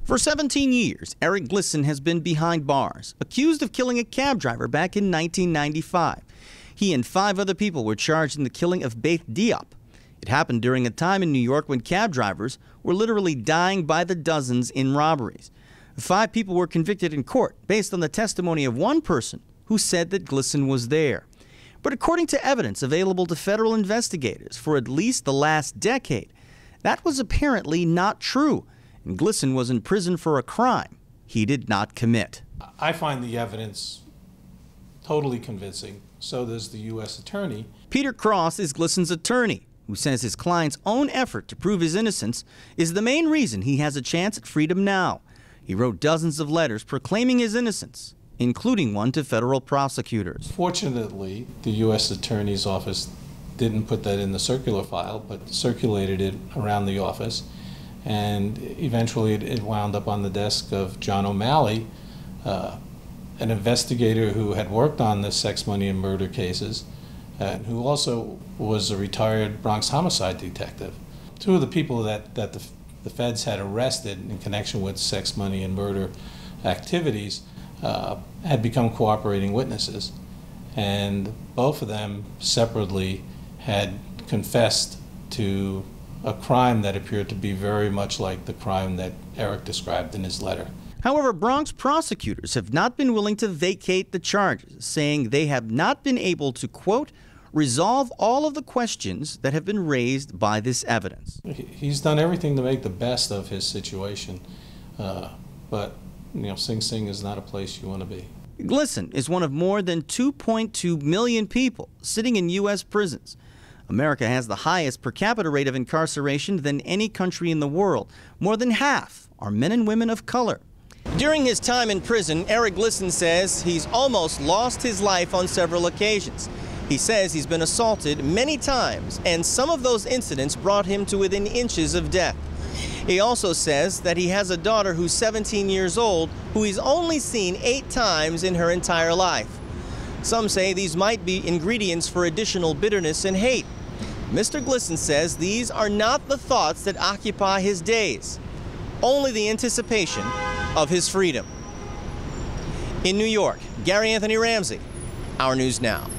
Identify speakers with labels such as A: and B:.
A: For 17 years, Eric Glisson has been behind bars, accused of killing a cab driver back in 1995. He and 5 other people were charged in the killing of Beth Diop. It happened during a time in New York when cab drivers were literally dying by the dozens in robberies. 5 people were convicted in court based on the testimony of one person who said that Glisson was there. But according to evidence available to federal investigators for at least the last decade, that was apparently not true. And Glisson was in prison for a crime he did not commit.
B: I find the evidence totally convincing. So does the U.S. attorney.
A: Peter Cross is Glisson's attorney, who says his client's own effort to prove his innocence is the main reason he has a chance at freedom now. He wrote dozens of letters proclaiming his innocence, including one to federal prosecutors.
B: Fortunately, the U.S. attorney's office didn't put that in the circular file, but circulated it around the office. And eventually it wound up on the desk of John O'Malley, an investigator who had worked on the sex, money, and murder cases, and who also was a retired Bronx homicide detective. 2 of the people that the feds had arrested in connection with sex, money, and murder activities had become cooperating witnesses. And both of them separately had confessed to a crime that appeared to be very much like the crime that Eric described in his letter.
A: However, Bronx prosecutors have not been willing to vacate the charges, saying they have not been able to, quote, resolve all of the questions that have been raised by this evidence.
B: He's done everything to make the best of his situation, but Sing Sing is not a place you want to be.
A: Glisson is one of more than 2.2 million people sitting in U.S. prisons. America has the highest per capita rate of incarceration than any country in the world. More than half are men and women of color. During his time in prison, Eric Glisson says he's almost lost his life on several occasions. He says he's been assaulted many times, and some of those incidents brought him to within inches of death. He also says that he has a daughter who's 17 years old, who he's only seen 8 times in her entire life. Some say these might be ingredients for additional bitterness and hate. Mr. Glisson says these are not the thoughts that occupy his days, only the anticipation of his freedom. In New York, Gary Anthony Ramsey, Our News Now.